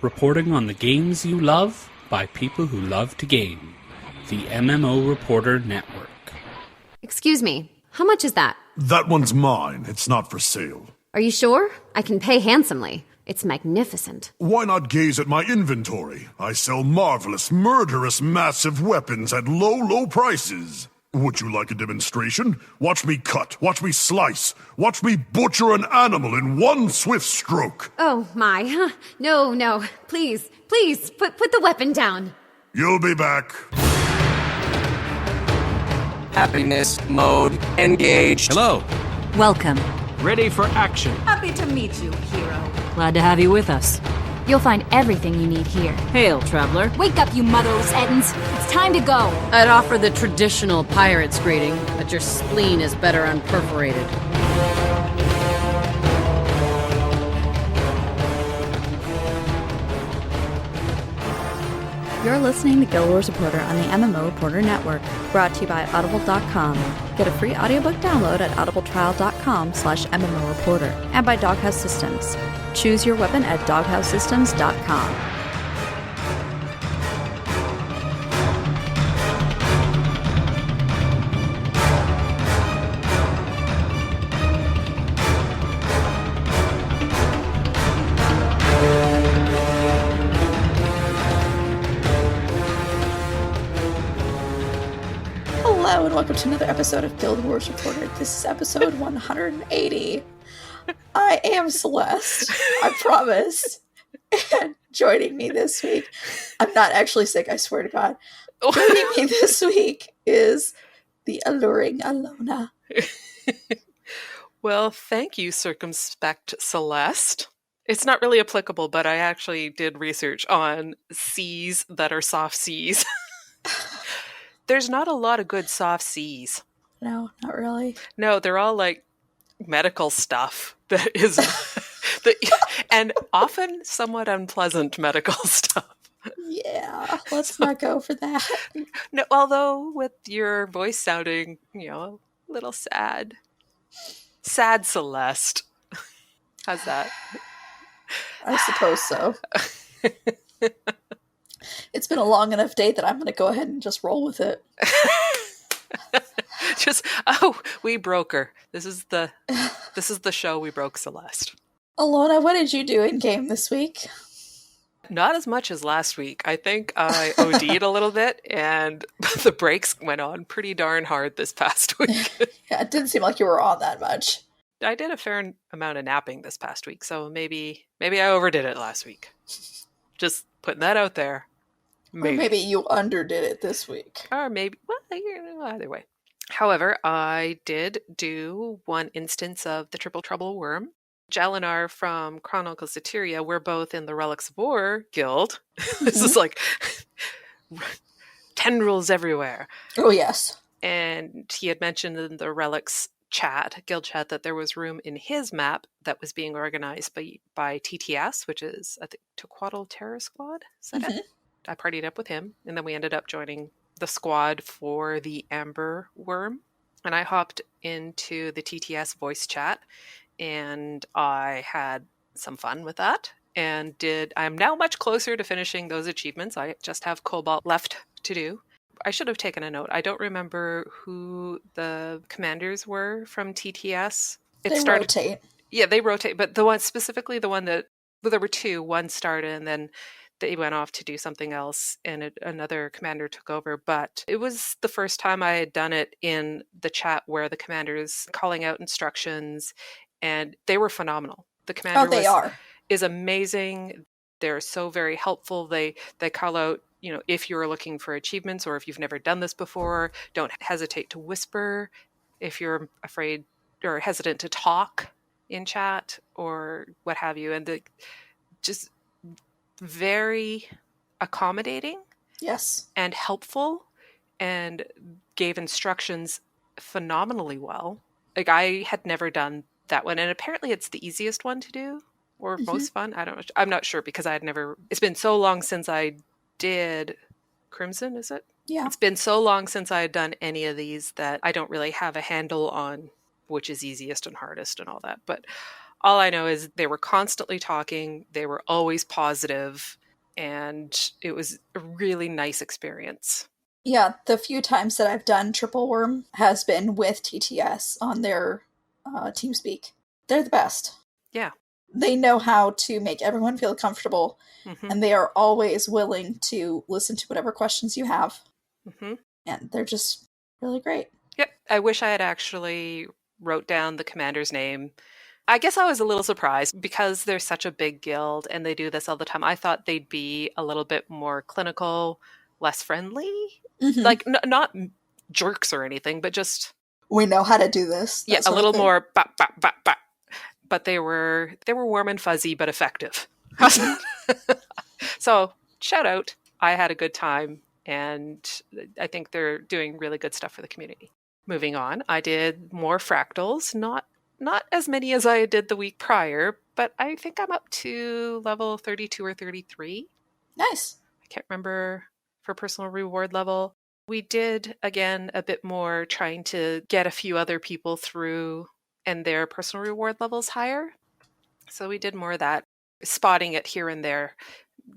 reporting on the games you love by people who love to game. The MMO Reporter Network. Excuse me, how much is that? That one's mine. It's not for sale. Are you sure? I can pay handsomely. It's magnificent. Why not gaze at my inventory? I sell marvelous, murderous, massive weapons at low, low prices. Would you like a demonstration? Watch me cut, watch me slice, watch me butcher an animal in one swift stroke. Oh, my. No. Please, put the weapon down. You'll be back. Happiness mode engaged. Hello. Welcome. Ready for action. Happy to meet you, hero. Glad to have you with us. You'll find everything you need here. Hail, traveler. Wake up, you motherless Edens. It's time to go. I'd offer the traditional pirate's greeting, but your spleen is better unperforated. You're listening to Guild Wars Reporter on the MMO Reporter Network, brought to you by Audible.com. Get a free audiobook download at audibletrial.com/MMO Reporter, and by Doghouse Systems. Choose your weapon at doghousesystems.com. Hello and welcome to another episode of Guild Wars Reporter. This is episode 180. I am Celeste, I promise. And joining me this week, I'm not actually sick, I swear to God. Joining me this week is the alluring Allona. Well, thank you, Circumspect Celeste. It's not really applicable, but I actually did research on seas that are soft seas. There's not a lot of good soft seas. No, not really. No, they're all like medical stuff that is, and often somewhat unpleasant medical stuff. Yeah, let's not go for that. No, although with your voice sounding, a little sad. Sad Celeste. How's that? I suppose so. It's been a long enough day that I'm going to go ahead and just roll with it. We broke her. This is the show we broke Celeste. Allona, what did you do in game this week? Not as much as last week. I think I OD'd a little bit, and the breaks went on pretty darn hard this past week. Yeah, it didn't seem like you were on that much. I did a fair amount of napping this past week, so maybe I overdid it last week. Just putting that out there. Maybe. Or maybe you underdid it this week. Or maybe, either way. However, I did do one instance of the Triple Trouble Worm. Jalinar from Chronicles Soteria, we're both in the Relics of War guild. This is like tendrils everywhere. Oh, yes. And he had mentioned in the Relics guild chat, that there was room in his map that was being organized by TTS, which is, I think, Tequatl Terror Squad. Is that it? I partied up with him, and then we ended up joining the squad for the Amber Worm. And I hopped into the TTS voice chat, and I had some fun with that. And I'm now much closer to finishing those achievements. I just have Cobalt left to do. I should have taken a note. I don't remember who the commanders were from TTS. Rotate. Yeah, they rotate. But the one that there were two. One started, and then they went off to do something else, and another commander took over. But it was the first time I had done it in the chat where the commander's calling out instructions, and they were phenomenal. The commander is amazing. They're so very helpful. They call out, if you're looking for achievements or if you've never done this before, don't hesitate to whisper. If you're afraid or hesitant to talk in chat or what have you. And just very accommodating. Yes. And helpful, and gave instructions phenomenally well. Like, I had never done that one, and apparently it's the easiest one to do, or most fun. I'm not sure, because it's been so long since I did Crimson, is it? Yeah. It's been so long since I had done any of these that I don't really have a handle on which is easiest and hardest and all that. But All I know is they were constantly talking, they were always positive, and it was a really nice experience. Yeah, the few times that I've done Triple Worm has been with TTS on their TeamSpeak. They're the best. Yeah. They know how to make everyone feel comfortable, and they are always willing to listen to whatever questions you have. And they're just really great. Yep. I wish I had actually wrote down the commander's name. I guess I was a little surprised because they're such a big guild and they do this all the time. I thought they'd be a little bit more clinical, less friendly. Like, not jerks or anything, but just... We know how to do this. Yeah, a little more... But they were warm and fuzzy, but effective. So, shout out. I had a good time, and I think they're doing really good stuff for the community. Moving on, I did more fractals, not as many as I did the week prior, but I think I'm up to level 32 or 33. Nice. I can't remember for personal reward level. We did, again, a bit more trying to get a few other people through and their personal reward levels higher. So we did more of that, spotting it here and there,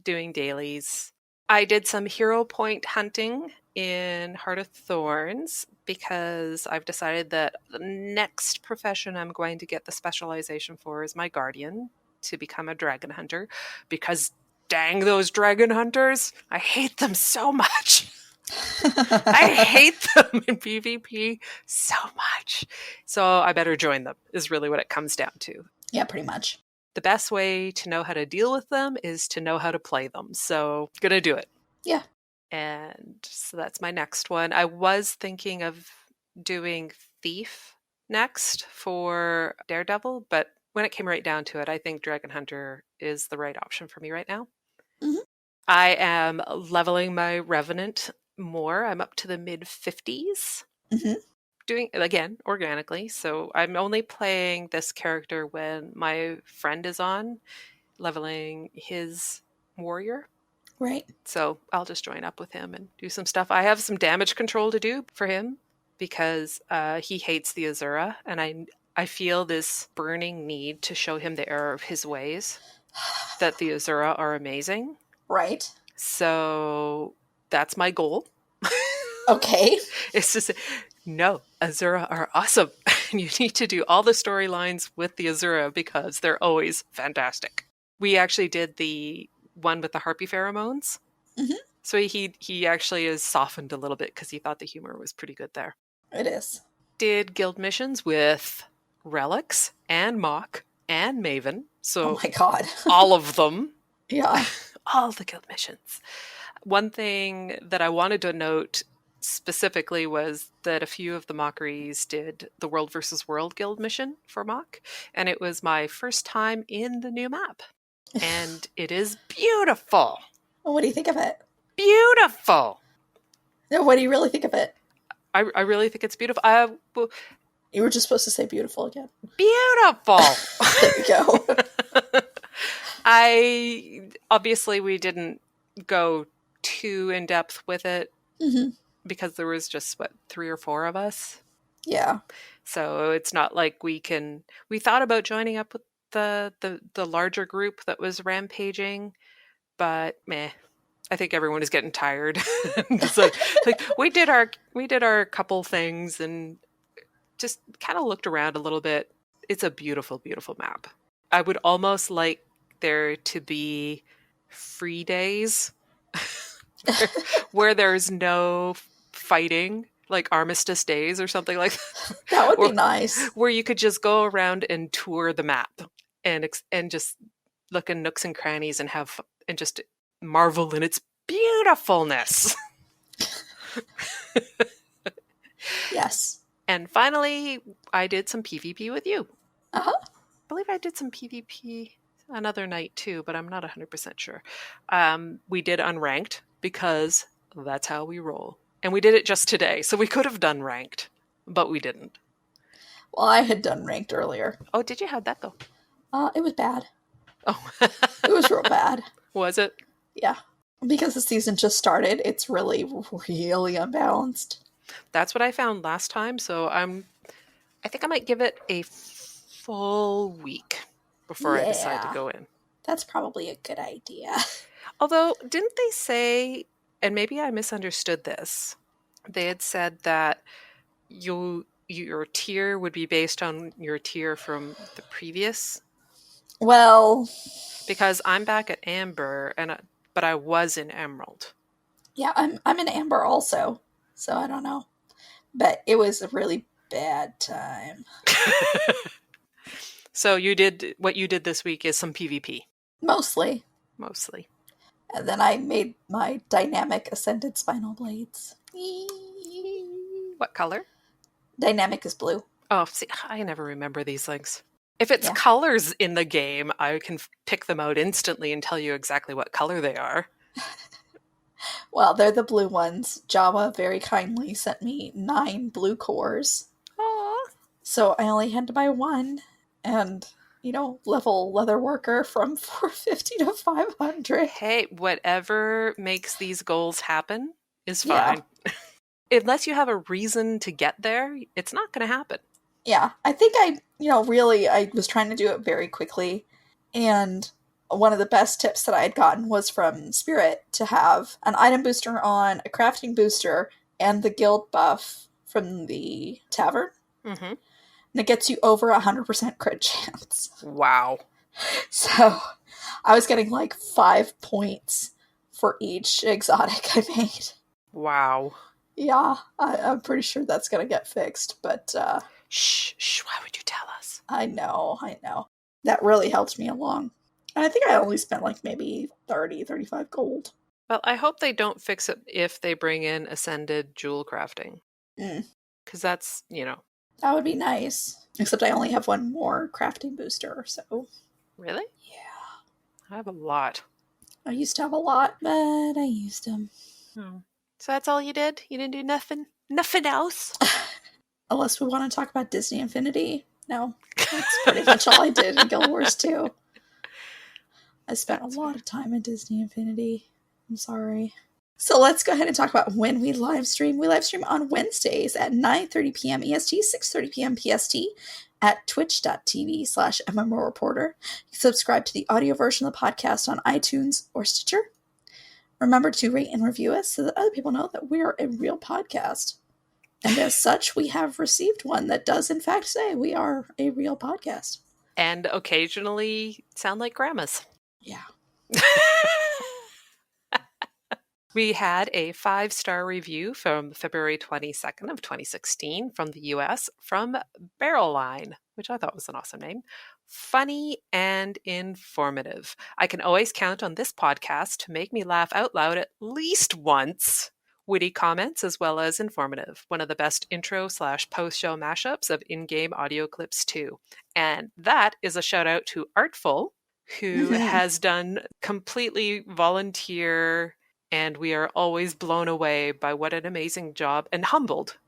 doing dailies. I did some hero point hunting in Heart of Thorns because I've decided that the next profession I'm going to get the specialization for is my guardian, to become a dragon hunter, because dang those dragon hunters, I hate them so much. I hate them in PvP so much. So I better join them, is really what it comes down to. Yeah, pretty much. The best way to know how to deal with them is to know how to play them. So gonna do it. Yeah. And so that's my next one. I was thinking of doing Thief next for Daredevil, but when it came right down to it, I think Dragon Hunter is the right option for me right now. I am leveling my Revenant more. I'm up to the mid 50s. Doing it again organically. So I'm only playing this character when my friend is on, leveling his warrior. Right. So I'll just join up with him and do some stuff. I have some damage control to do for him because he hates the Azura, and I feel this burning need to show him the error of his ways, that the Azura are amazing. Right. So that's my goal. Okay. It's just, no, Azura are awesome. And you need to do all the storylines with the Azura because they're always fantastic. We actually did the one with the harpy pheromones. So he actually is softened a little bit because he thought the humor was pretty good there. It is. Did guild missions with Relics and Mock and Maven. So oh my god. all of them. Yeah. All the guild missions. One thing that I wanted to note specifically was that a few of the Mockeries did the World versus World guild mission for Mock, and it was my first time in the new map. And it is beautiful. Well, what do you think of it? Beautiful. No, what do you really think of it? I really think it's beautiful. You were just supposed to say beautiful again. Beautiful. There you go. Obviously we didn't go too in depth with it because there was just 3 or 4 of us. Yeah. So it's not like we thought about joining up with the larger group that was rampaging, but meh. I think everyone is getting tired. So, like we did our couple things and just kind of looked around a little bit. It's a beautiful, beautiful map. I would almost like there to be free days where there's no fighting, like armistice days or something like that. That would be nice. Where you could just go around and tour the map and just look in nooks and crannies and just marvel in its beautifulness. Yes. And finally, I did some PvP with you. Uh-huh. I believe I did some PvP another night too, but I'm not 100% sure. We did unranked because that's how we roll. And we did it just today, so we could have done ranked, but we didn't. Well, I had done ranked earlier. Oh, did you? How'd that go? It was bad. Oh. It was real bad. Was it? Yeah. Because the season just started, it's really, really unbalanced. That's what I found last time, so I think I might give it a full week before I decide to go in. That's probably a good idea. Although, didn't they say, and maybe I misunderstood this, they had said that your tier would be based on your tier from the previous? Well, because I'm back at Amber, but I was in Emerald. Yeah, I'm in Amber also, so I don't know. But it was a really bad time. So what you did this week is some PvP. Mostly. And then I made my dynamic ascended spinal blades. What color? Dynamic is blue. Oh, see, I never remember these things. If it's colors in the game, I can pick them out instantly and tell you exactly what color they are. Well, they're the blue ones. Java very kindly sent me 9 blue cores. Aww. So I only had to buy 1. And, level leather worker from 450 to 500. Hey, whatever makes these goals happen is fine. Yeah. Unless you have a reason to get there, it's not going to happen. Yeah, I think I was trying to do it very quickly. And one of the best tips that I had gotten was from Spirit to have an item booster on, a crafting booster, and the guild buff from the tavern. Mm-hmm. And it gets you over 100% crit chance. Wow. So I was getting 5 points for each exotic I made. Wow. Yeah, I'm pretty sure that's going to get fixed, but... Shh, why would you tell us? I know. That really helped me along. And I think I only spent maybe 30, 35 gold. Well, I hope they don't fix it if they bring in Ascended Jewel Crafting. Because that's, That would be nice. Except I only have 1 more crafting booster, so... Really? Yeah. I have a lot. I used to have a lot, but I used them. So that's all you did? You didn't do nothing? Nothing else? Unless we want to talk about Disney Infinity. No, that's pretty much all I did in Guild Wars 2. I spent a lot of time in Disney Infinity. I'm sorry. So let's go ahead and talk about when we live stream. We live stream on Wednesdays at 9:30 p.m. EST, 6:30 p.m. PST at twitch.tv/MMO Reporter. You can subscribe to the audio version of the podcast on iTunes or Stitcher. Remember to rate and review us so that other people know that we are a real podcast. And as such, we have received one that does in fact say we are a real podcast. And occasionally sound like grandmas. Yeah. We had a 5-star review from February 22nd of 2016 from the US from Barrelline, which I thought was an awesome name. Funny and informative. I can always count on this podcast to make me laugh out loud at least once. Witty comments as well as informative. One of the best intro/post-show mashups of in-game audio clips too. And that is a shout out to Artful, who has done completely volunteer, and we are always blown away by what an amazing job, and humbled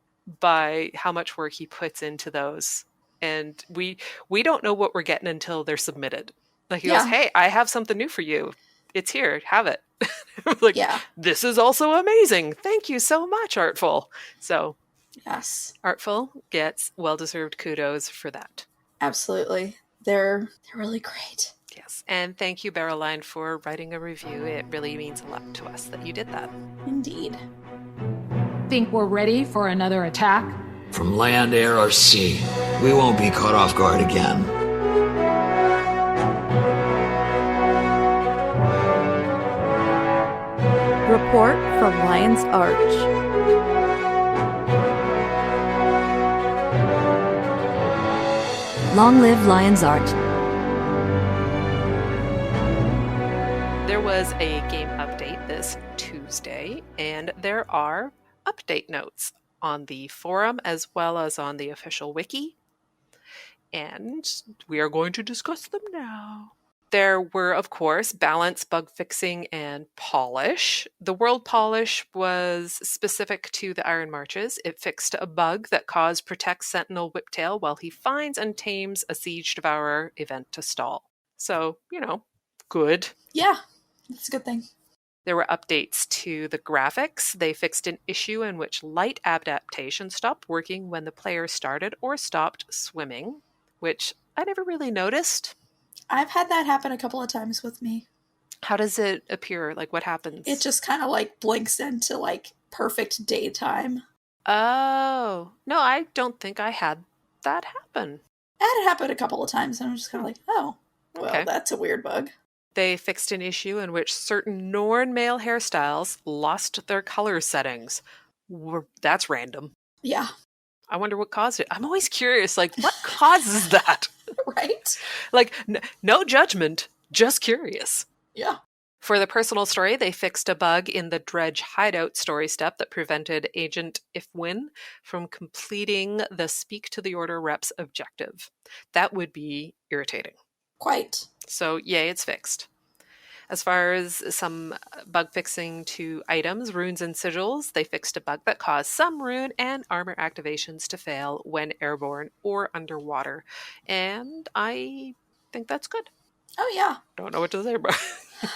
by how much work he puts into those. And we don't know what we're getting until they're submitted. He goes, hey, I have something new for you. It's here. Have it. This is also amazing. Thank you so much, Artful. So, yes, Artful gets well-deserved kudos for that. Absolutely. They're really great. Yes. And thank you, Barrelline, for writing a review. It really means a lot to us that you did that. Indeed. Think we're ready for another attack? From land, air, or sea, we won't be caught off guard again. Report from Lion's Arch. Long live Lion's Arch. There was a game update this Tuesday, and there are update notes on the forum as well as on the official wiki. And we are going to discuss them now. There were, of course, balance, bug fixing, and polish. The world polish was specific to the Iron Marches. It fixed a bug that caused Protect Sentinel Whiptail while he finds and tames a Siege Devourer event to stall. So, good. Yeah, that's a good thing. There were updates to the graphics. They fixed an issue in which light adaptation stopped working when the player started or stopped swimming, which I never really noticed. I've had that happen a couple of times with me. How does it appear? Like, what happens? It just kind of like blinks into like perfect daytime. Oh. No, I don't think I had that happen. I had it happen a couple of times, and I'm just kind of like, oh, well, Okay. that's a weird bug. They fixed an issue in which certain Norn male hairstyles lost their color settings. That's random. Yeah. I wonder what caused it. I'm always curious, like, what causes that? Right? Like, no judgment, just curious. Yeah. For the personal story, they fixed a bug in the Dredge hideout story step that prevented Agent Ifwin from completing the Speak to the Order rep's objective. That would be irritating. Quite. So, yay, it's fixed. As far as some bug fixing to items, runes and sigils, they fixed a bug that caused some rune and armor activations to fail when airborne or underwater. And I think that's good. Oh, yeah. Don't know what to say about it.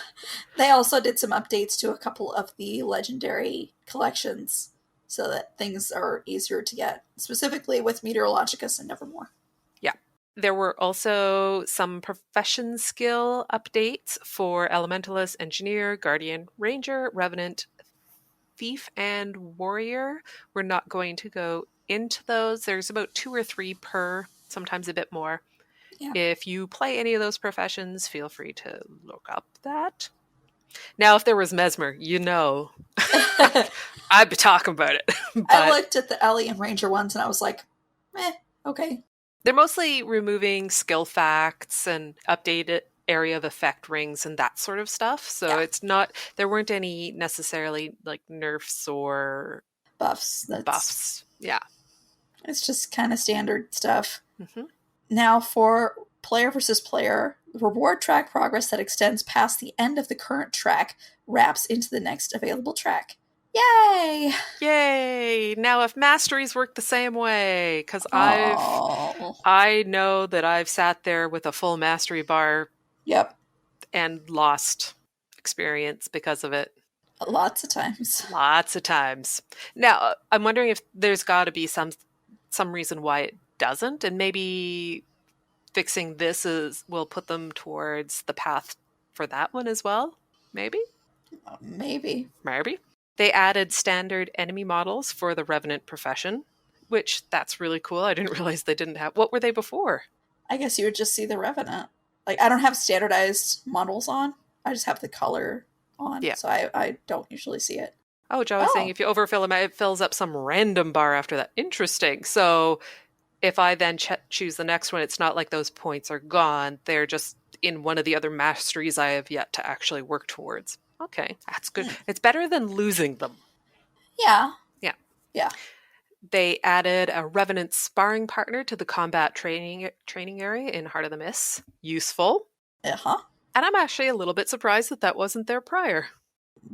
They also did some updates to a couple of the legendary collections so that things are easier to get, specifically with Meteorologicus and Nevermore. Yeah. There were also some profession skill updates for Elementalist, Engineer, Guardian, Ranger, Revenant, Thief, and Warrior. We're not going to go into those. There's about 2 or 3 per, sometimes a bit more. Yeah. If you play any of those professions, feel free to look up that. Now, if there was Mesmer, you know, I'd be talking about it. But I looked at the Ellie and Ranger ones and I was like, okay. They're mostly removing skill facts and updated area of effect rings and that sort of stuff. So it's not, there weren't any necessarily like nerfs or buffs. Buffs. Yeah. It's just kind of standard stuff. Mm-hmm. Now for player versus player, reward track progress that extends past the end of the current track wraps into the next available track. Yay! Yay! Now if masteries work the same way, because I know that I've sat there with a full mastery bar. Yep. And lost experience because of it. Lots of times. Lots of times. Now, I'm wondering if there's got to be some reason why it doesn't, and maybe fixing this will put them towards the path for that one as well. Maybe? Maybe. They added standard enemy models for the Revenant profession, which that's really cool. I didn't realize they didn't have. What were they before? I guess you would just see the Revenant. Like, I don't have standardized models on. I just have the color on. Yeah. So I don't usually see it. Oh, Joe was saying if you overfill them, it fills up some random bar after that. Interesting. So if I then choose the next one, it's not like those points are gone. They're just in one of the other masteries I have yet to actually work towards. Okay, that's good. It's better than losing them. Yeah. Yeah. They added a Revenant sparring partner to the combat training area in Heart of the Mists. Useful. Uh-huh. And I'm actually a little bit surprised that wasn't there prior.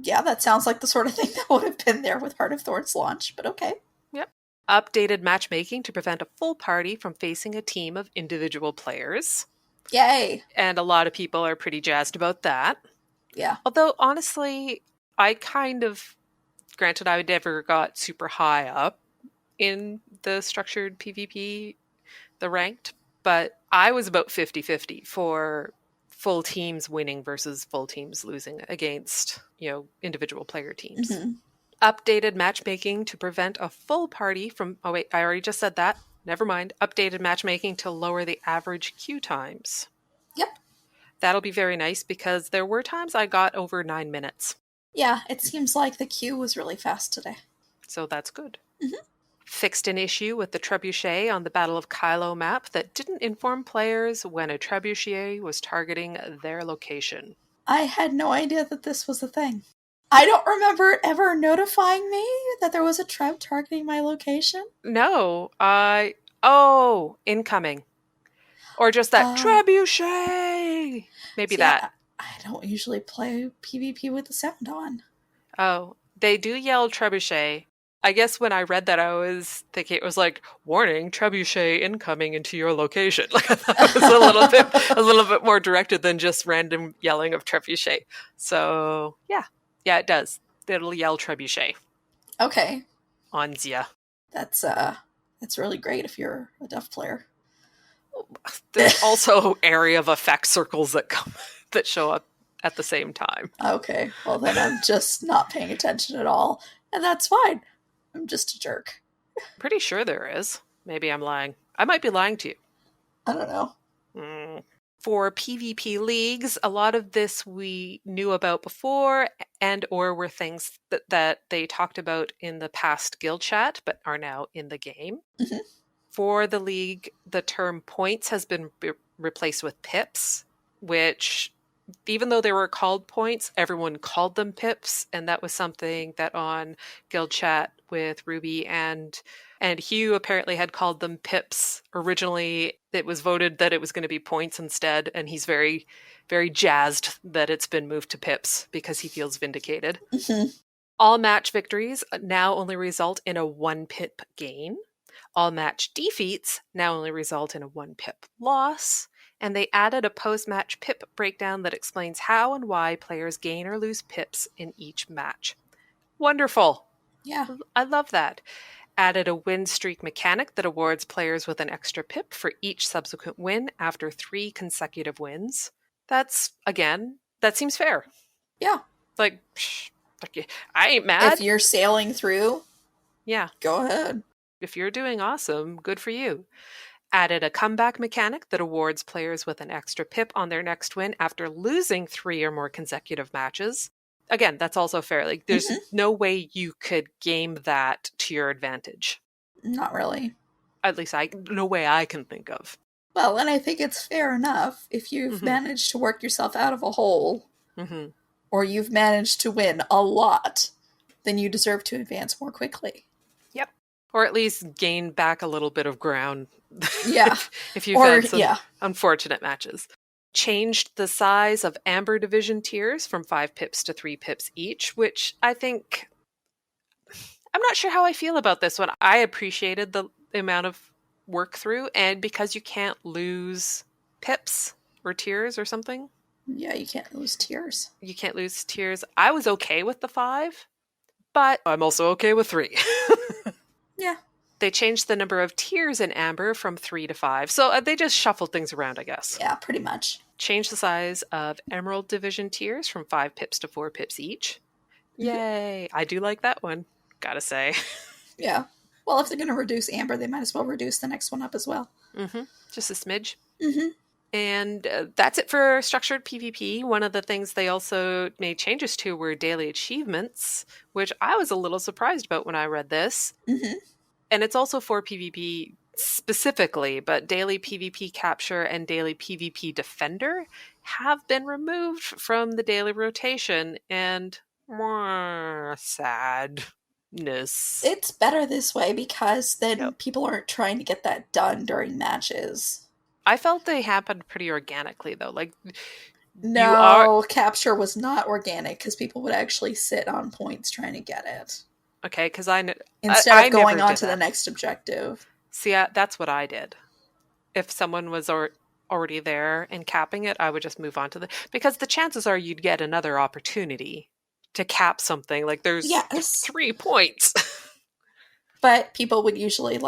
Yeah, that sounds like the sort of thing that would have been there with Heart of Thorns launch, but okay. Yep. Updated matchmaking to prevent a full party from facing a team of individual players. Yay! And a lot of people are pretty jazzed about that. Yeah. Although, honestly, I kind of, granted I never got super high up in the structured PvP, the ranked, but I was about 50-50 for full teams winning versus full teams losing against, individual player teams. Mm-hmm. Updated matchmaking to prevent a full party from, oh wait, I already just said that. Never mind. Updated matchmaking to lower the average queue times. Yep. That'll be very nice because there were times I got over 9 minutes. Yeah, it seems like the queue was really fast today. So that's good. Mm-hmm. Fixed an issue with the trebuchet on the Battle of Kylo map that didn't inform players when a trebuchet was targeting their location. I had no idea that this was a thing. I don't remember it ever notifying me that there was a treb targeting my location. No, incoming. Or just that trebuchet. Maybe that. I don't usually play PvP with the sound on. Oh, they do yell trebuchet. I guess when I read that, I was thinking it was like, warning, trebuchet incoming into your location. Like I thought it was a little bit more directed than just random yelling of trebuchet. So yeah, it does. It'll yell trebuchet. Okay. On Zia. That's really great if you're a Duff player. There's also area of effect circles that show up at the same time. Okay, well then I'm just not paying attention at all, and that's fine. I'm just a jerk. Pretty sure there is. Maybe I'm lying. I might be lying to you. I don't know. For PvP leagues, a lot of this we knew about before and or were things that they talked about in the past guild chat but are now in the game. Mm-hmm. For the league, the term points has been replaced with pips, which even though they were called points, everyone called them pips, and that was something that on guild chat with Ruby and Hugh apparently had called them pips. Originally, it was voted that it was going to be points instead, and he's very, very jazzed that it's been moved to pips because he feels vindicated. Mm-hmm. All match victories now only result in a 1 pip gain. All match defeats now only result in a 1 pip loss. And they added a post-match pip breakdown that explains how and why players gain or lose pips in each match. Wonderful. Yeah. I love that. Added a win streak mechanic that awards players with an extra pip for each subsequent win after 3 consecutive wins. That's, again, that seems fair. Yeah. Like, I ain't mad. If you're sailing through, yeah, go ahead. If you're doing awesome, good for you. Added a comeback mechanic that awards players with an extra pip on their next win after losing 3 or more consecutive matches. Again, that's also fair. Like, there's no way you could game that to your advantage. Not really. At least no way I can think of. Well, and I think it's fair enough if you've managed to work yourself out of a hole, or you've managed to win a lot, then you deserve to advance more quickly. Yep. Or at least gain back a little bit of ground. Yeah. if you've had some unfortunate matches. Changed the size of Amber Division tiers from 5 pips to 3 pips each, which I think... I'm not sure how I feel about this one. I appreciated the amount of work through, and because you can't lose pips or tiers or something. Yeah, you can't lose tiers. You can't lose tiers. I was okay with the 5, but I'm also okay with 3. Yeah. They changed the number of tiers in Amber from 3 to 5. So they just shuffled things around, I guess. Yeah, pretty much. Changed the size of Emerald Division tiers from 5 pips to 4 pips each. Yay! I do like that one, gotta say. Yeah. Well, if they're going to reduce Amber, they might as well reduce the next one up as well. Just a smidge. Mm-hmm. And that's it for structured PvP. One of the things they also made changes to were daily achievements, which I was a little surprised about when I read this. And it's also for PvP specifically, but daily PvP capture and daily PvP defender have been removed from the daily rotation, and more sadness. It's better this way because then people aren't trying to get that done during matches. I felt they happened pretty organically, though. Like, capture was not organic because people would actually sit on points trying to get it. Okay, because instead of going on to the next objective. See, that's what I did. If someone was already there and capping it, I would just move on to because the chances are you'd get another opportunity to cap something. Like, there's 3 points. But people would usually,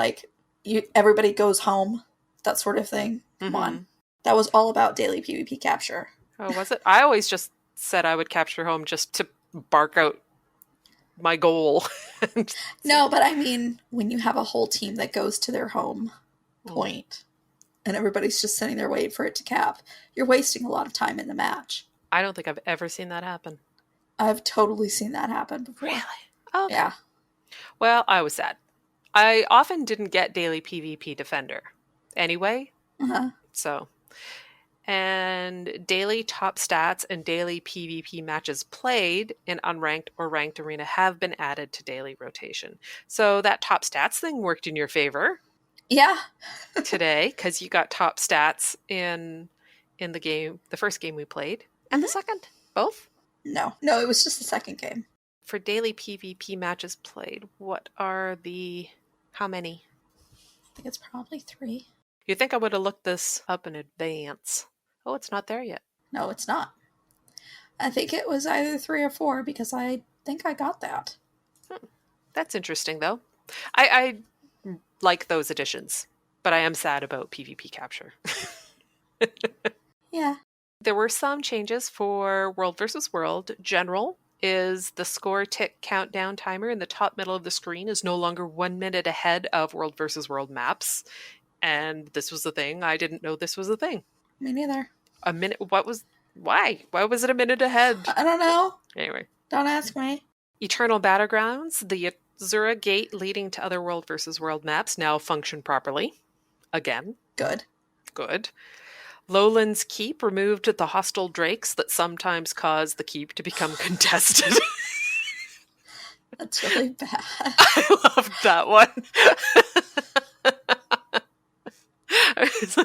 everybody goes home, that sort of thing. Come on. That was all about daily PvP capture. Oh, was it? I always just said I would capture home just to bark out my goal. No, but I mean, when you have a whole team that goes to their home point and everybody's just sitting there waiting for it to cap, you're wasting a lot of time in the match. I don't think I've ever seen that happen. I've totally seen that happen before. Really? Okay. Yeah. Well, I was sad. I often didn't get daily PvP defender anyway. So... And daily top stats and daily PvP matches played in unranked or ranked arena have been added to daily rotation. So that top stats thing worked in your favor. Yeah. Today, because you got top stats in the game, the first game we played, and the second. Both? No, it was just the second game. For daily PvP matches played, how many? I think it's probably 3. You think I would have looked this up in advance? Oh, it's not there yet. No, it's not. I think it was either 3 or 4 because I think I got that. That's interesting, though. I like those additions. But I am sad about PvP capture. Yeah. There were some changes for World versus World. General is the score tick countdown timer in the top middle of the screen is no longer 1 minute ahead of World versus World maps. And this was the thing. I didn't know this was a thing. Me neither. A minute? Why? Why was it a minute ahead? I don't know. Anyway. Don't ask me. Eternal Battlegrounds, the Azura gate leading to other World versus World maps now function properly. Again. Good. Lowland's Keep removed the hostile drakes that sometimes cause the keep to become contested. That's really bad. I loved that one. I was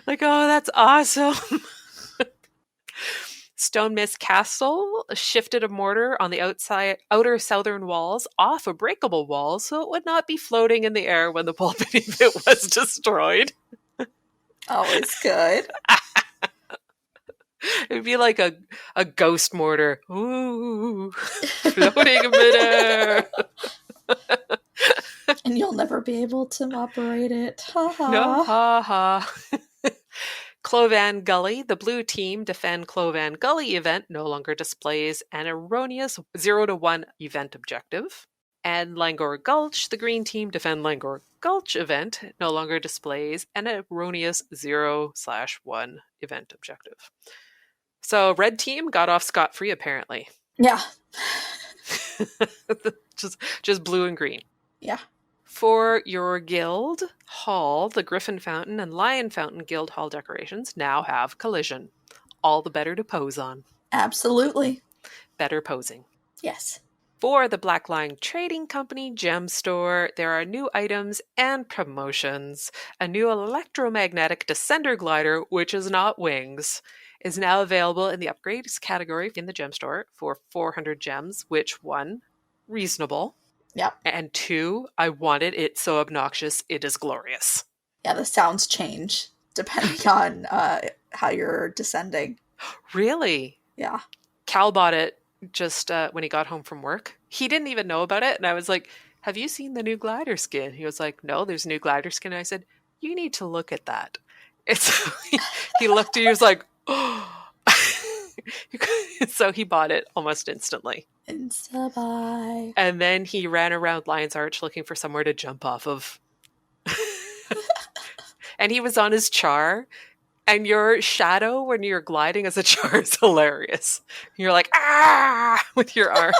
like, oh, that's awesome. Stone Mist Castle shifted a mortar on the outer southern walls off a breakable wall so it would not be floating in the air when the wall beneath it was destroyed. Always good. It'd be like a ghost mortar. Ooh, floating in midair. And you'll never be able to operate it. Ha ha. No, ha ha. Clovan Gully, the blue team defend Clovan Gully event no longer displays an erroneous 0-1 event objective. And Langor Gulch, the green team defend Langor Gulch event no longer displays an erroneous 0/1 event objective. So red team got off scot-free apparently. Yeah. just blue and green. Yeah. For your guild hall, the Griffin Fountain and Lion Fountain guild hall decorations now have collision. All the better to pose on. Absolutely. Better posing. Yes. For the Black Line Trading Company gem store, there are new items and promotions. A new electromagnetic descender glider, which is not wings, is now available in the upgrades category in the gem store for 400 gems, which 1, reasonable. Yep. And 2, I wanted it so obnoxious it is glorious. Yeah, the sounds change depending on how you're descending. Really? Yeah. Cal bought it just when he got home from work. He didn't even know about it. And I was like, have you seen the new glider skin? He was like, no, there's new glider skin. And I said, you need to look at that. He looked and he was like, oh. So he bought it almost instantly. Insta-buy. And then he ran around Lion's Arch looking for somewhere to jump off of. And he was on his char. And your shadow when you're gliding as a char is hilarious. You're like, ah, with your arm.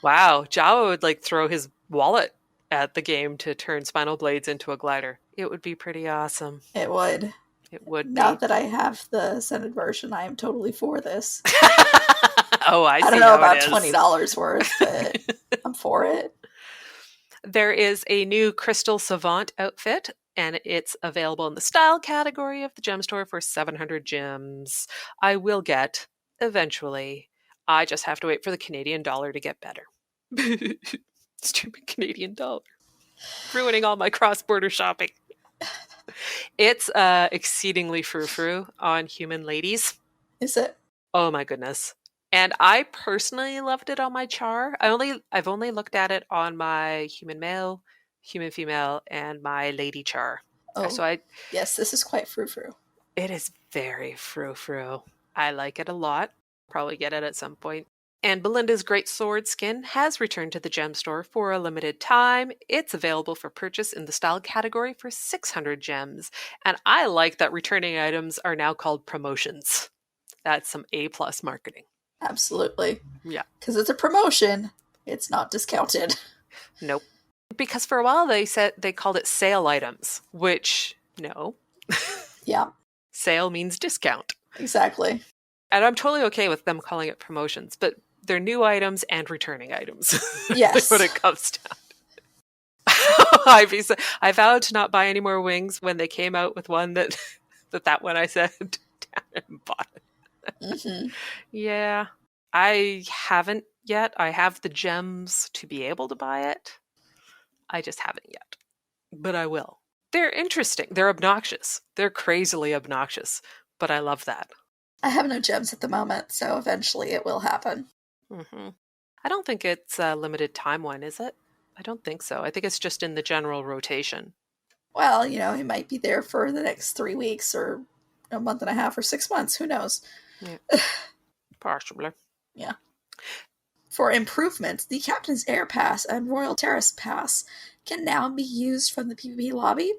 Wow. Jawa would like throw his wallet at the game to turn Spinal Blades into a glider. It would be pretty awesome. It would. It would Now be. that I have the ascended version, I am totally for this. Oh, I see. I don't know how about $20 worth, but I'm for it. There is a new Crystal Savant outfit, and it's available in the style category of the gem store for 700 gems. I will get eventually. I just have to wait for the Canadian dollar to get better. Stupid Canadian dollar. Ruining all my cross-border shopping. It's exceedingly frou-frou on human ladies. Is it? Oh my goodness. And I personally loved it on my char. I've only looked at it on my human male, human female, and my lady char. Oh, so yes, this is quite frou-frou. It is very frou-frou. I like it a lot. Probably get it at some point. And Belinda's Great Sword skin has returned to the gem store for a limited time. It's available for purchase in the style category for 600 gems. And I like that returning items are now called promotions. That's some A+ marketing. Absolutely. Yeah. Because it's a promotion. It's not discounted. Nope. Because for a while they said they called it sale items, which, no. Yeah. Sale means discount. Exactly. And I'm totally okay with them calling it promotions, but they're new items and returning items. Yes. When it comes down. I vowed to not buy any more wings when they came out with one that one I said, damn it, and bought it. Mm-hmm. Yeah. I haven't yet. I have the gems to be able to buy it. I just haven't yet. But I will. They're interesting. They're obnoxious. They're crazily obnoxious. But I love that. I have no gems at the moment, so eventually it will happen. Mm-hmm. I don't think it's a limited time one, is it? I don't think so. I think it's just in the general rotation. Well, he might be there for the next 3 weeks or a month and a half or 6 months. Who knows? Yeah. Possibly. Yeah. For improvements, the Captain's Air Pass and Royal Terrace Pass can now be used from the PvP lobby,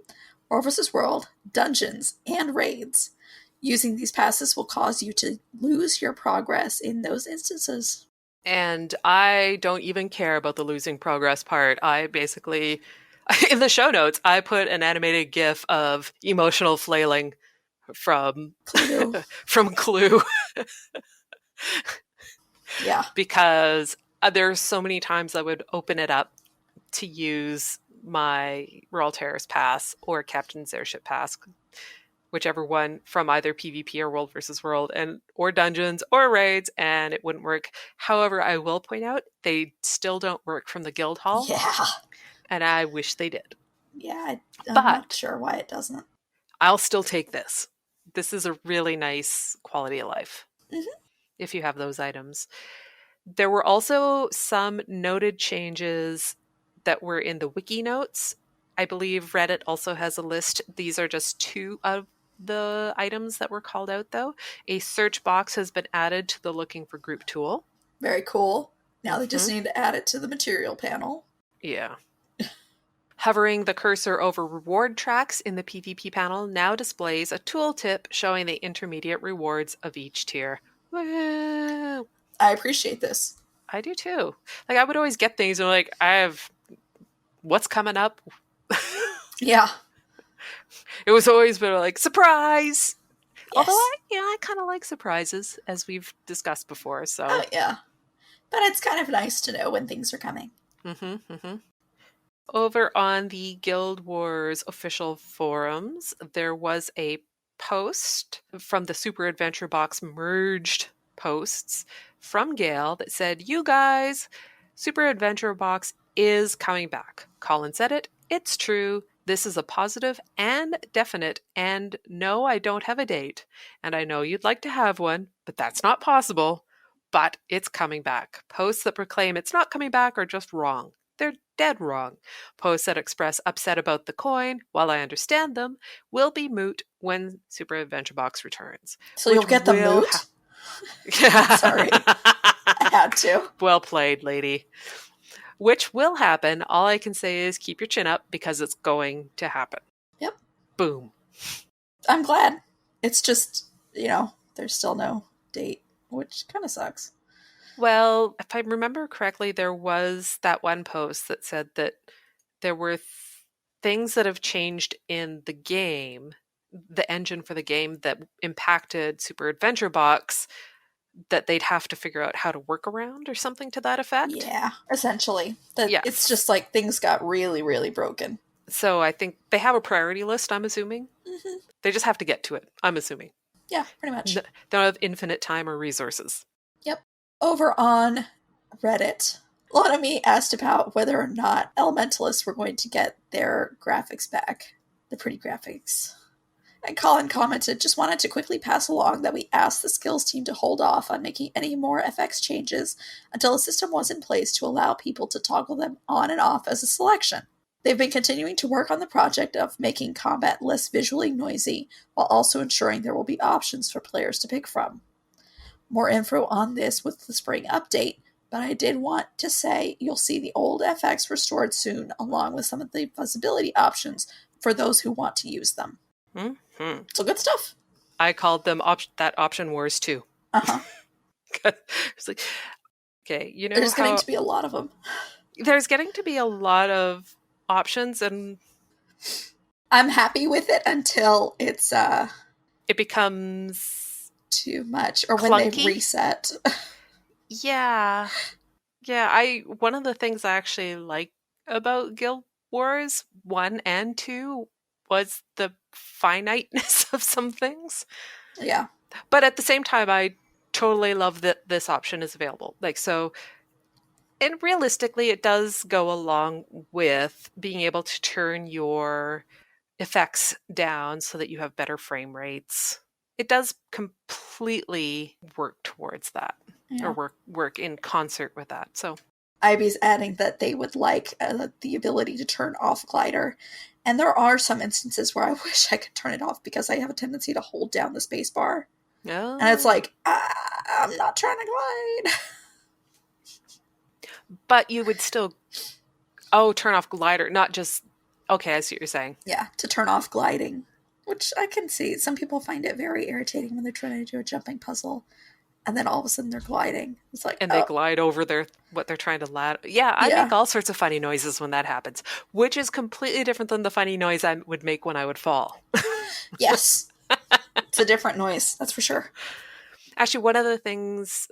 War vs. World, dungeons, and raids. Using these passes will cause you to lose your progress in those instances. And I don't even care about the losing progress part. I basically, in the show notes, I put an animated GIF of emotional flailing from Clue. from Clue. Yeah. Because there's so many times I would open it up to use my Royal Terrace Pass or Captain's Airship Pass, whichever one, from either PvP or World versus World, or dungeons or raids, and it wouldn't work. However, I will point out they still don't work from the guild hall. Yeah. And I wish they did. Yeah, I'm not sure why it doesn't. I'll still take this. This is a really nice quality of life. Mm-hmm. If you have those items. There were also some noted changes that were in the wiki notes. I believe Reddit also has a list. These are just 2 of the items that were called out, though. A search box has been added to the looking for group tool. Very cool. Now they just need to add it to the material panel. Yeah. Hovering the cursor over reward tracks in the PvP panel now displays a tooltip showing the intermediate rewards of each tier. Woo! I appreciate this. I do too. Like, I would always get things and like, I have what's coming up. Yeah. It was always been like, surprise. Yes. Although I kind of like surprises, as we've discussed before. So yeah. But it's kind of nice to know when things are coming. Mm-hmm, mm-hmm. Over on the Guild Wars official forums, there was a post from the Super Adventure Box merged posts from Gail that said, you guys, Super Adventure Box is coming back. Colin said it. It's true. This is a positive and definite, and no, I don't have a date. And I know you'd like to have one, but that's not possible. But it's coming back. Posts that proclaim it's not coming back are just wrong. They're dead wrong. Posts that express upset about the coin, while I understand them, will be moot when Super Adventure Box returns. So you'll get the moot? Sorry. I had to. Well played, lady. Which will happen. All I can say is keep your chin up because it's going to happen. Yep. Boom. I'm glad. It's just, there's still no date, which kind of sucks. Well, if I remember correctly, there was that one post that said that there were things that have changed in the game, the engine for the game, that impacted Super Adventure Box, that they'd have to figure out how to work around or something to that effect. Yeah, essentially. Yes. It's just like things got really, really broken. So I think they have a priority list, I'm assuming. Mm-hmm. They just have to get to it, I'm assuming. Yeah, pretty much. They don't have infinite time or resources. Yep. Over on Reddit, Allona and me asked about whether or not Elementalists were going to get their graphics back. The pretty graphics. And Colin commented, just wanted to quickly pass along that we asked the skills team to hold off on making any more FX changes until a system was in place to allow people to toggle them on and off as a selection. They've been continuing to work on the project of making combat less visually noisy, while also ensuring there will be options for players to pick from. More info on this with the spring update, but I did want to say you'll see the old FX restored soon, along with some of the visibility options for those who want to use them. Mm-hmm. So good stuff. I called them that option wars too. Uh-huh. It's like, okay, there's getting to be a lot of them. There's getting to be a lot of options, and I'm happy with it until it becomes too much, or clunky. When they reset. Yeah. One of the things I actually like about Guild Wars 1 and 2 was the finiteness of some things. Yeah. But at the same time, I totally love that this option is available. And realistically, it does go along with being able to turn your effects down so that you have better frame rates. It does completely work towards that, or work in concert with that. So Ivy's adding that they would like the ability to turn off glider. And there are some instances where I wish I could turn it off because I have a tendency to hold down the space bar. Oh. And it's like, I'm not trying to glide. But you would still, turn off glider, not just, okay, I see what you're saying. Yeah, to turn off gliding, which I can see. Some people find it very irritating when they're trying to do a jumping puzzle. And then all of a sudden they're gliding. It's like, and they glide over what they're trying to ladder. Yeah, I make all sorts of funny noises when that happens, which is completely different than the funny noise I would make when I would fall. Yes. It's a different noise, that's for sure. Actually, one of the things,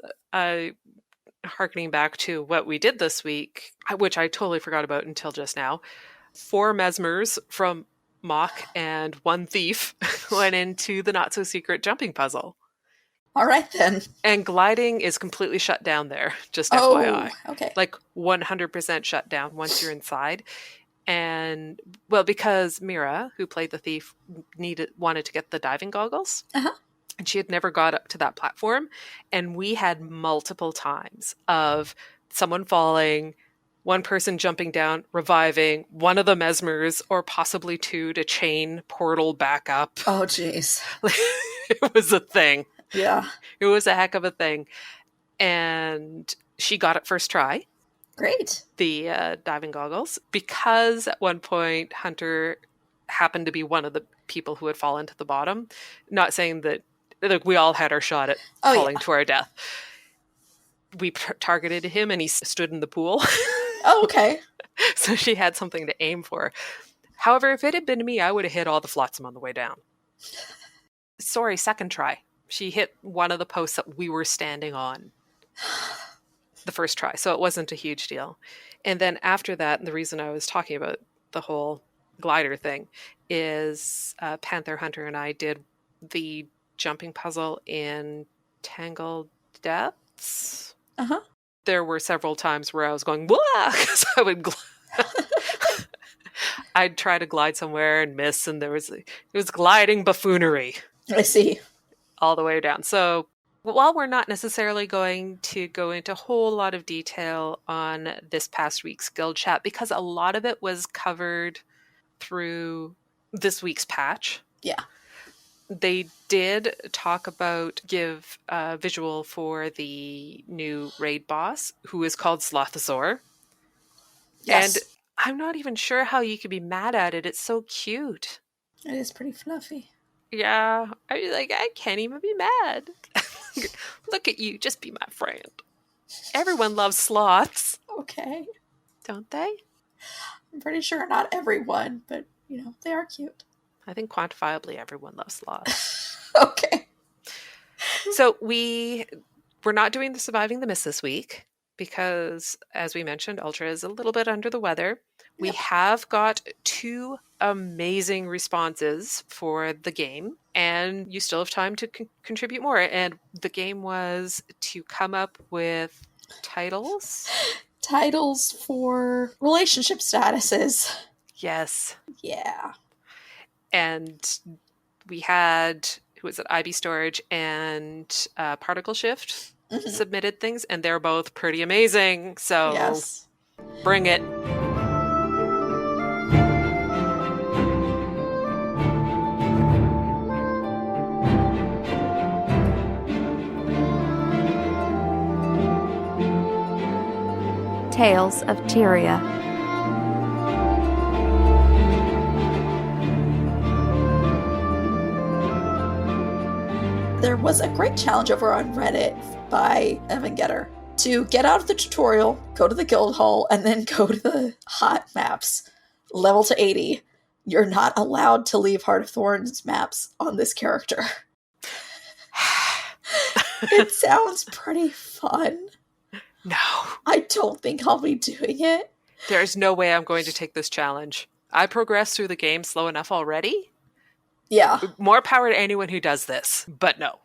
harkening back to what we did this week, which I totally forgot about until just now, 4 mesmers from Mock and 1 thief went into the not-so-secret jumping puzzle. All right, then. And gliding is completely shut down there, just FYI. Okay. Like 100% shut down once you're inside. And, well, because Mira, who played the thief, wanted to get the diving goggles. Uh-huh. And she had never got up to that platform. And we had multiple times of someone falling, one person jumping down, reviving, one of the mesmers, or possibly 2 to chain portal back up. Oh, jeez. It was a thing. Yeah. It was a heck of a thing. And she got it first try. Great. The diving goggles. Because at one point, Hunter happened to be one of the people who had fallen to the bottom. Not saying that we all had our shot at falling to our death. We targeted him and he stood in the pool. Oh, okay. So she had something to aim for. However, if it had been me, I would have hit all the flotsam on the way down. Sorry, second try. She hit one of the posts that we were standing on the first try, so it wasn't a huge deal. And then after that, the reason I was talking about the whole glider thing is Panther Hunter and I did the jumping puzzle in Tangled Depths. Uh-huh. There were several times where I was going, wah, because I would I'd try to glide somewhere and miss, and it was gliding buffoonery. I see. All the way down. So while we're not necessarily going to go into a whole lot of detail on this past week's guild chat, because a lot of it was covered through this week's patch. Yeah. They did give a visual for the new raid boss, who is called Slothazor. Yes. And I'm not even sure how you could be mad at it. It's so cute. It is pretty fluffy. Yeah, I can't even be mad. Look at you, just be my friend. Everyone loves sloths. Okay. Don't they? I'm pretty sure not everyone, but, they are cute. I think quantifiably everyone loves sloths. Okay. So we're not doing the Surviving the Mist this week because, as we mentioned, Ultra is a little bit under the weather. We have got 2 amazing responses for the game, and you still have time to contribute more. And the game was to come up with titles. Titles for relationship statuses. Yes. Yeah. And we had, who was it, IB Storage and Particle Shift submitted things, and they're both pretty amazing. So yes. Bring it. Tales of Tyria. There was a great challenge over on Reddit by Evan Getter to get out of the tutorial, go to the guild hall, and then go to the hot maps, level to 80. You're not allowed to leave Heart of Thorns maps on this character. It sounds pretty fun. No. I don't think I'll be doing it. There's no way I'm going to take this challenge. I progressed through the game slow enough already. Yeah. More power to anyone who does this, but no.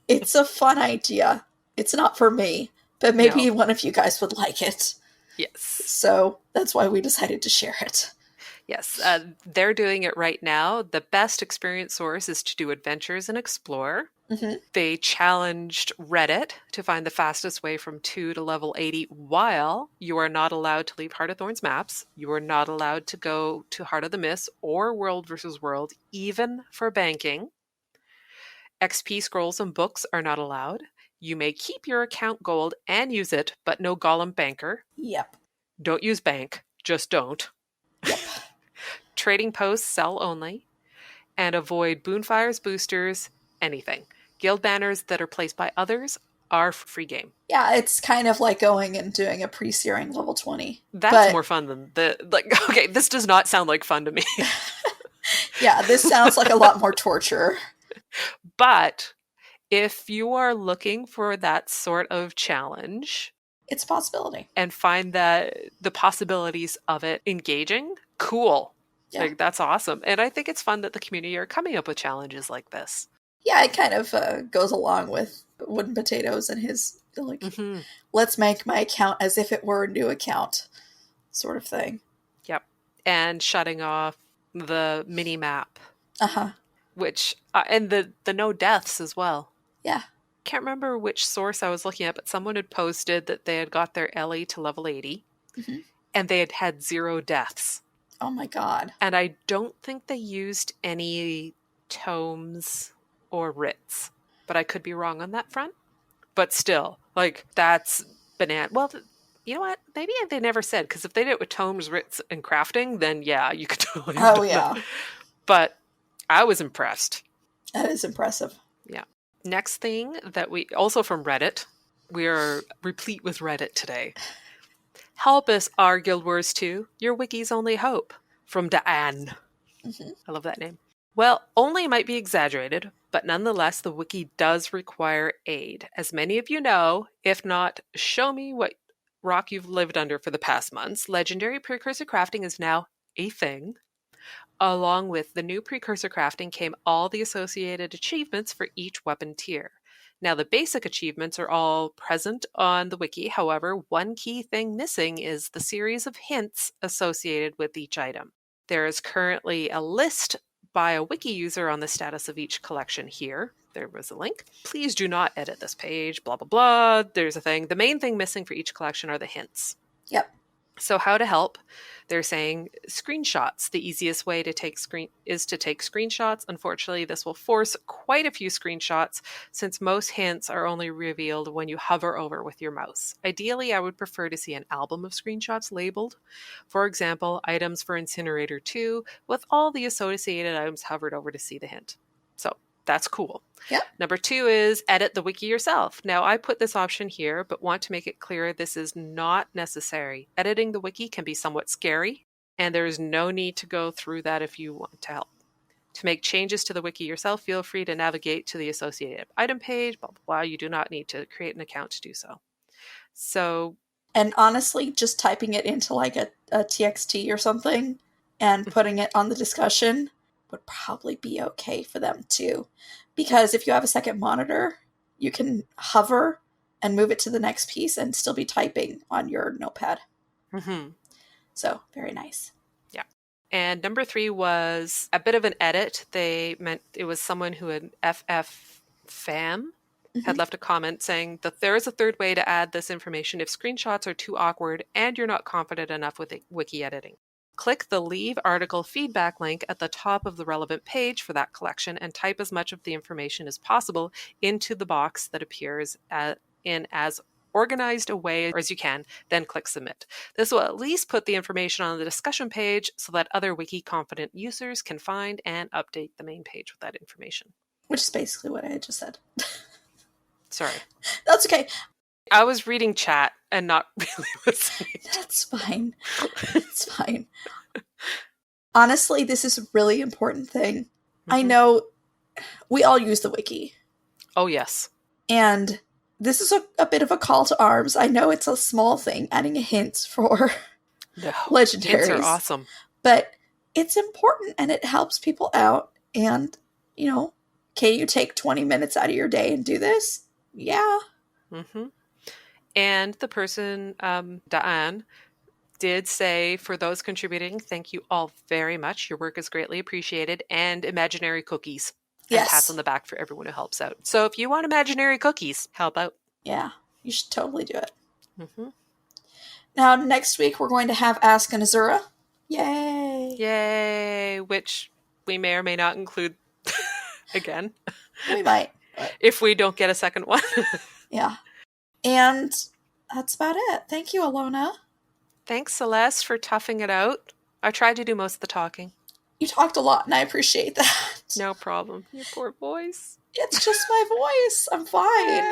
It's a fun idea. It's not for me, but maybe one of you guys would like it. Yes. So that's why we decided to share it. Yes, they're doing it right now. The best experience source is to do adventures and explore. Mm-hmm. They challenged Reddit to find the fastest way from 2 to level 80 while you are not allowed to leave Heart of Thorns maps. You are not allowed to go to Heart of the Mists or World versus World, even for banking. XP scrolls and books are not allowed. You may keep your account gold and use it, but no Golem Banker. Yep. Don't use bank, just don't. Yep. Trading posts sell only. And avoid boonfires, boosters, anything. Guild banners that are placed by others are free game. Yeah, it's kind of like going and doing a pre-searing level 20. That's more fun than okay, this does not sound like fun to me. Yeah, this sounds like a lot more torture. But if you are looking for that sort of challenge, it's a possibility. And find that the possibilities of it engaging, cool. Yeah. Like, that's awesome. And I think it's fun that the community are coming up with challenges like this. Yeah, it kind of goes along with Wooden Potatoes and his, let's make my account as if it were a new account sort of thing. Yep. And shutting off the mini map. Uh-huh. Which, and the no deaths as well. Yeah. Can't remember which source I was looking at, but someone had posted that they had got their Ellie to level 80 and they had had 0 deaths. Oh my god. And I don't think they used any tomes or writs, but I could be wrong on that front. But still, like, that's banana. Well, you know what? Maybe they never said, because if they did it with tomes, writs, and crafting, then yeah, you could totally have done that. But I was impressed. That is impressive. Yeah. Next thing that we, also from Reddit, we are replete with Reddit today. Help us, our Guild Wars 2, your wiki's only hope. From Daan. I love that name. Well, only might be exaggerated, but nonetheless, the wiki does require aid. As many of you know, if not, show me what rock you've lived under for the past months, legendary precursor crafting is now a thing. Along with the new precursor crafting came all the associated achievements for each weapon tier. Now, the basic achievements are all present on the wiki. However, one key thing missing is the series of hints associated with each item. There is currently a list by a wiki user on the status of each collection here. There was a link. Please do not edit this page, blah, blah, blah. There's a thing. The main thing missing for each collection are the hints. Yep. So how to help? They're saying screenshots. The easiest way to take screenshots. Unfortunately, this will force quite a few screenshots since most hints are only revealed when you hover over with your mouse. Ideally, I would prefer to see an album of screenshots labeled. For example, items for Incinerator 2 with all the associated items hovered over to see the hint. So that's cool. Yep. Number 2 is edit the wiki yourself. Now, I put this option here, but want to make it clear this is not necessary. Editing the wiki can be somewhat scary, and there is no need to go through that if you want to help. To make changes to the wiki yourself, feel free to navigate to the associated item page, blah, blah, blah. You do not need to create an account to do so. And honestly, just typing it into like a TXT or something and putting it on the discussion would probably be okay for them too. Because if you have a second monitor, you can hover and move it to the next piece and still be typing on your notepad. So, very nice. Yeah. And number 3 was a bit of an edit. They meant it was someone who had FF had left a comment saying that there is a third way to add this information if screenshots are too awkward and you're not confident enough with wiki editing. Click the Leave Article Feedback link at the top of the relevant page for that collection and type as much of the information as possible into the box that appears in as organized a way as you can, then click Submit. This will at least put the information on the discussion page so that other wiki-confident users can find and update the main page with that information. Which is basically what I had just said. Sorry. That's okay. I was reading chat and not really listening. That's fine. It's fine. Honestly, this is a really important thing. I know we all use the wiki. Oh, yes. And this is a bit of a call to arms. I know it's a small thing, adding a hint for legendaries. Hints are awesome. But it's important and it helps people out. And, can you take 20 minutes out of your day and do this? Yeah. And the person, Daan, did say, for those contributing, thank you all very much. Your work is greatly appreciated. And imaginary cookies. And Yes. pats on the back for everyone who helps out. So if you want imaginary cookies, help out. Yeah, you should totally do it. Mm-hmm. Now, next week, we're going to have Ask an Azura. Yay! Yay! Which we may or may not include again. We might. If we don't get a second one. Yeah. And that's about it. Thank you, Allona. Thanks, Celeste, for toughing it out. I tried to do most of the talking. You talked a lot, and I appreciate that. No problem. Your poor voice. It's just my voice. I'm fine.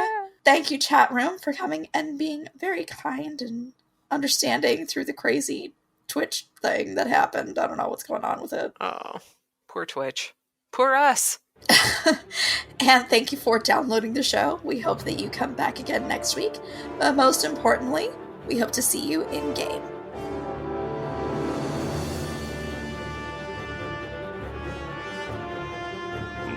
Thank you, chat room, for coming and being very kind and understanding through the crazy Twitch thing that happened. I don't know what's going on with it. Oh, poor Twitch. Poor us. And thank you for downloading the show. We hope that you come back again next week. But most importantly, we hope to see you in game.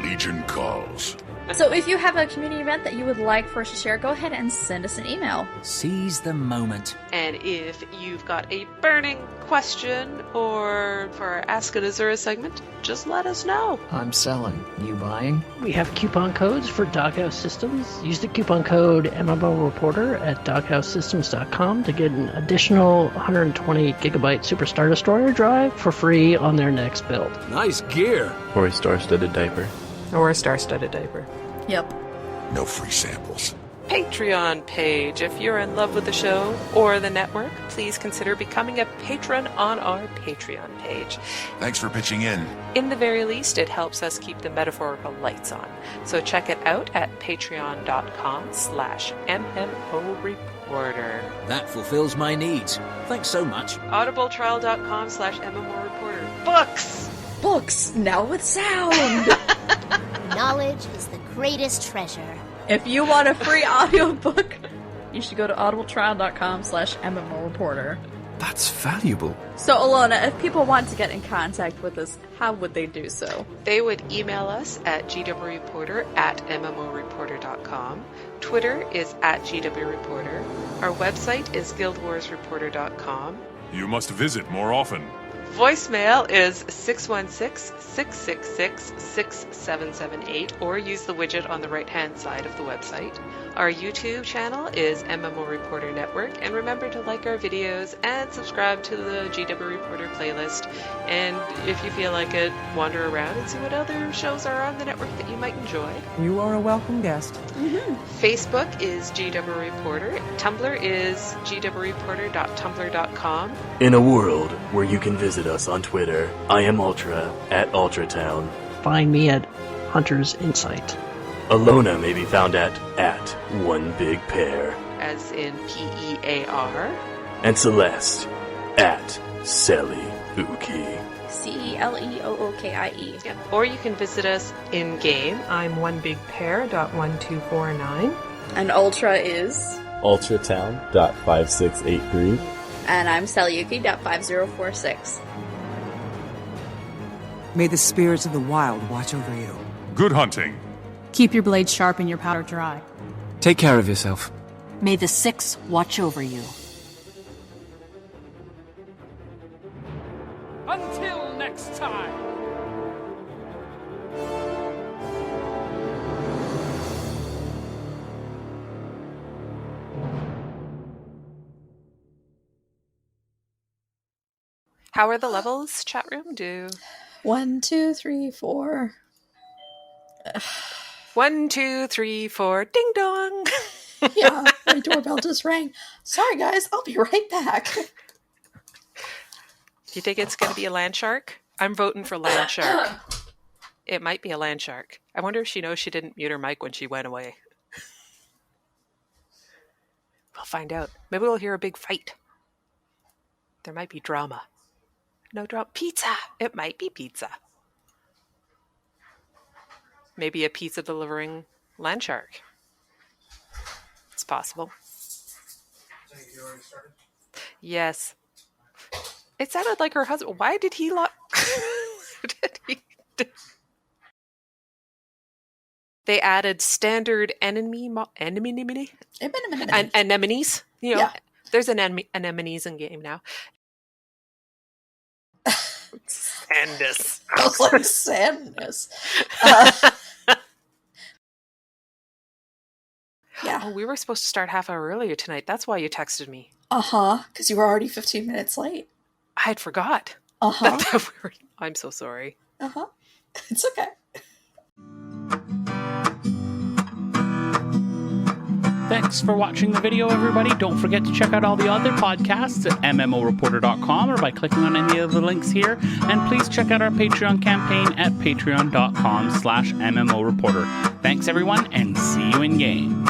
Legion calls. So if you have a community event that you would like for us to share, go ahead and send us an email. Seize the moment. And if you've got a burning question or for our Ask an Azura segment, just let us know. I'm selling. You buying? We have coupon codes for Doghouse Systems. Use the coupon code MMO Reporter at doghousesystems.com to get an additional 120 gigabyte Super Star Destroyer drive for free on their next build. Nice gear. Or a star-studded diaper. Or a star-studded diaper. Yep. No free samples. Patreon page. If you're in love with the show or the network, please consider becoming a patron on our Patreon page. Thanks for pitching in. In the very least, it helps us keep the metaphorical lights on. So check it out at patreon.com/MMO Reporter. That fulfills my needs. Thanks so much. audibletrial.com/MMO Reporter. Books! Books, now with sound! Knowledge is the greatest treasure. If you want a free audiobook, you should go to audibletrial.com/MMO Reporter. That's valuable. So, Allona, if people want to get in contact with us, how would they do so? They would email us at gwreporter@mmoreporter.com. Twitter is @gwreporter. Our website is guildwarsreporter.com. You must visit more often. Voicemail is 616-666-6778 or use the widget on the right-hand side of the website. Our YouTube channel is MMO Reporter Network, and remember to like our videos and subscribe to the GW Reporter playlist. And if you feel like it, wander around and see what other shows are on the network that you might enjoy. You are a welcome guest. Mm-hmm. Facebook is GW Reporter. Tumblr is gwreporter.tumblr.com. In a world where you can visit us on Twitter, I am Ultra at UltraTown. Find me at Hunter's Insight. Allona may be found at One Big Pair. As in PEAR. And Celeste at Celiookie. CELEOOKIE. Yeah. Or you can visit us in game. I'm onebigpair.1249. And Ultra is UltraTown.5683. And I'm Celiookie.5046. May the spirits of the wild watch over you. Good hunting. Keep your blade sharp and your powder dry. Take care of yourself. May the Six watch over you. Until next time. How are the levels, chat room? 1, 2, 3, 4. 1, 2, 3, 4. Ding dong. Yeah, my doorbell just rang. Sorry, guys. I'll be right back. Do you think it's going to be a land shark? I'm voting for land shark. It might be a land shark. I wonder if she knows she didn't mute her mic when she went away. We'll find out. Maybe we'll hear a big fight. There might be drama. No drama. Pizza. It might be pizza. Maybe a pizza delivering land shark. It's possible. Yes. It sounded like her husband. Why did he They added standard anemones. You know, there's an anemones in game now. Sadness. I was like, sadness. Yeah. Oh, we were supposed to start half hour earlier tonight. That's why you texted me. Because you were already 15 minutes late. I had forgot. I'm so sorry. It's okay. Thanks for watching the video, everybody. Don't forget to check out all the other podcasts at MMOreporter.com or by clicking on any of the links here. And please check out our Patreon campaign at patreon.com/MMOreporter. Thanks, everyone, and see you in game.